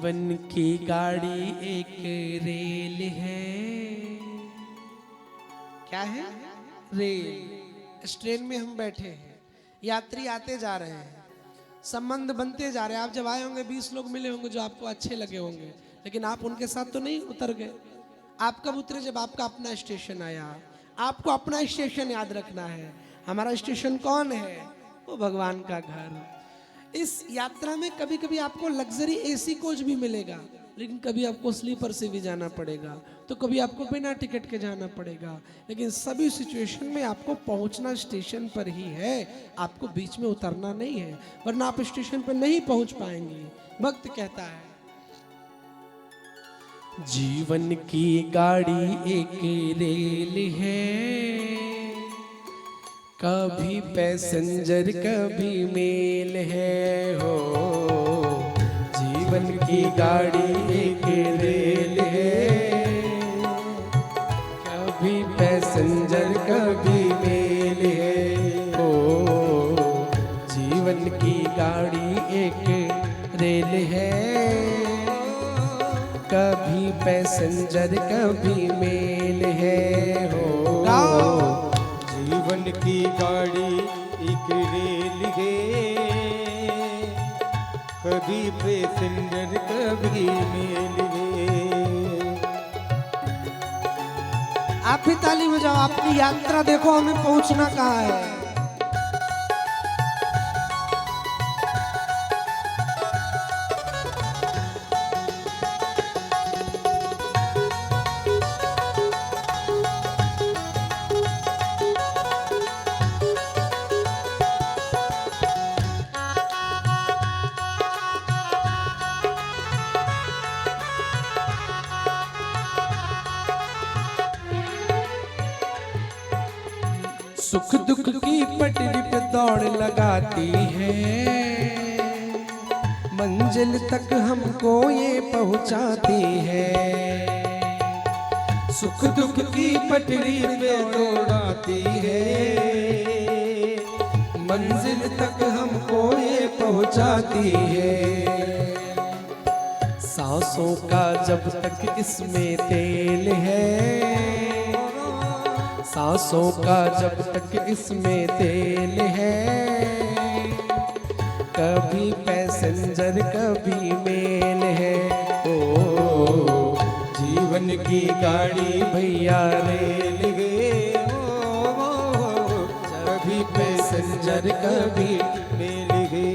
जीवन की गाड़ी एक रेल है। क्या है? रेल। इस ट्रेन में हम बैठे हैं, यात्री आते जा रहे हैं, संबंध बनते जा रहे हैं। आप जब आए होंगे 20 लोग मिले होंगे जो आपको अच्छे लगे होंगे, लेकिन आप उनके साथ तो नहीं उतर गए। आप कब उतरे? जब आपका अपना स्टेशन आया। आपको अपना स्टेशन याद रखना है। हमारा स्टेशन कौन है? वो भगवान का घर। इस यात्रा में कभी कभी आपको लग्जरी एसी कोच भी मिलेगा, लेकिन कभी आपको स्लीपर से भी जाना पड़ेगा, तो कभी आपको बिना टिकट के जाना पड़ेगा। लेकिन सभी सिचुएशन में आपको पहुंचना स्टेशन पर ही है, आपको बीच में उतरना नहीं है, वरना आप स्टेशन पर नहीं पहुंच पाएंगे। भक्त कहता है, जीवन की गाड़ी एक रेल है, कभी पैसेंजर कभी मेल है। हो जीवन की गाड़ी एक रेल है, कभी पैसेंजर कभी मेल है। हो जीवन की गाड़ी एक रेल है, कभी पैसेंजर कभी मेल है। हो जीवन की गाड़ी एक रेल है, कभी पैसेंजर कभी मेल है। आप भी ताली बजाओ, अपनी यात्रा देखो, हमें पहुंचना कहाँ है। सुख दुख की पटरी पे दौड़ लगाती है, मंजिल तक हमको ये पहुंचाती है। सुख दुख की पटरी पे दौड़ाती है, मंजिल तक हमको ये पहुंचाती है। सांसों का जब तक इसमें तेल है, सांसों का जब तक इसमें तेल है, कभी पैसेंजर कभी मेल है। ओ जीवन की गाड़ी भैया रेल है, कभी पैसेंजर कभी मेल है।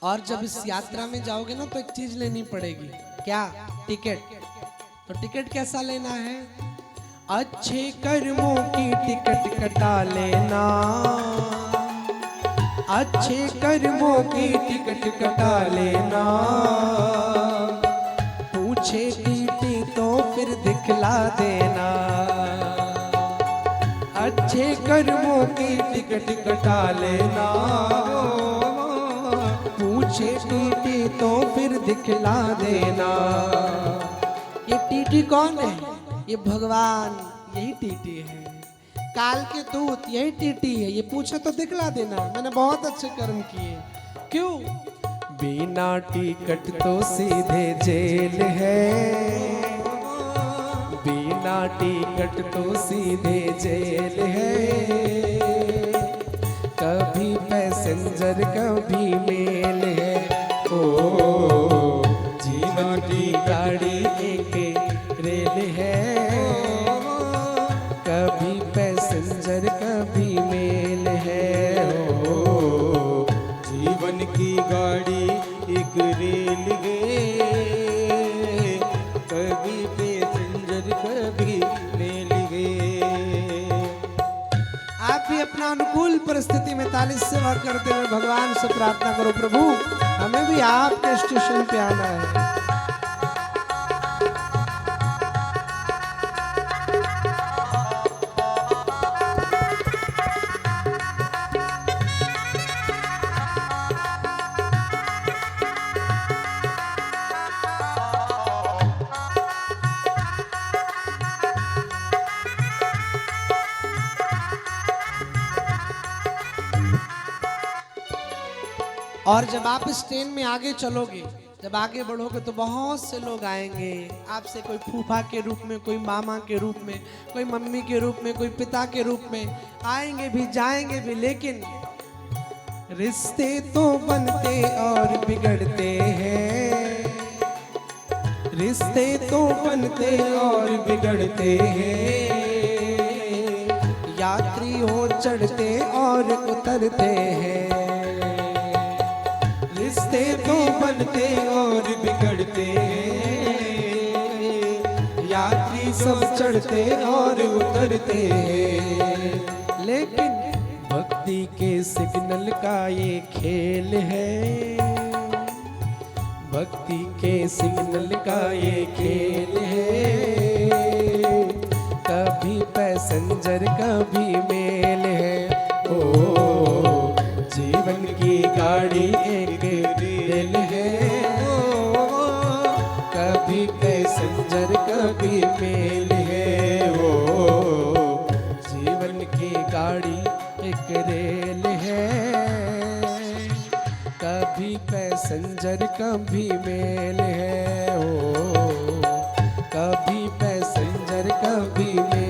और जब इस यात्रा में जाओगे ना, तो एक चीज लेनी पड़ेगी। क्या? टिकट। तो टिकट कैसा लेना है? अच्छे कर्मों की टिकट कटा लेना, अच्छे कर्मों की टिकट कटा लेना। पूछे टीटी तो फिर दिखला देना, अच्छे कर्मों की टिकट कटा लेना। पूछे टीटी तो फिर दिखला देना। ये टीटी कौन है? ये भगवान, यही टीटी है। काल के दूत यही टीटी है। ये पूछे तो दिखला देना, मैंने बहुत अच्छे कर्म किए। क्यों? बिना टिकट तो सीधे जेल है, बिना टिकट तो सीधे जेल है। कभी पैसेंजर कभी मेल है। ओ जीवन की गाड़ी एक रेल है, कभी पैसेंजर कभी मेल है। ओ जीवन की गाड़ी एक रेल है, कभी पैसेंजर कभी मेल है। आप भी अपना अनुकूल परिस्थिति में ताली से भर करते हुए भगवान से प्रार्थना करो, प्रभु हमें भी आपके स्टेशन पे आना है। और जब आप इस ट्रेन में आगे चलोगे, जब आगे बढ़ोगे तो बहुत से लोग आएंगे आपसे, कोई फूफा के रूप में, कोई मामा के रूप में, कोई मम्मी के रूप में, कोई पिता के रूप में, आएंगे भी जाएंगे भी, लेकिन रिश्ते तो बनते और बिगड़ते हैं, रिश्ते तो बनते और बिगड़ते हैं, यात्री हो चढ़ते और उतरते हैं, रिश्ते तो बनते और बिगड़ते हैं, यात्री सब चढ़ते और उतरते हैं, लेकिन भक्ति के सिग्नल का ये खेल है, भक्ति के सिग्नल का ये खेल है, कभी पैसेंजर कभी मेल है, ओ जीवन की गाड़ी एक रेल है, ओ कभी पैसेंजर कभी मेल है, ओ जीवन की गाड़ी एक रेल है, कभी पैसेंजर कभी मेल है, ओ कभी पैसेंजर कभी मेल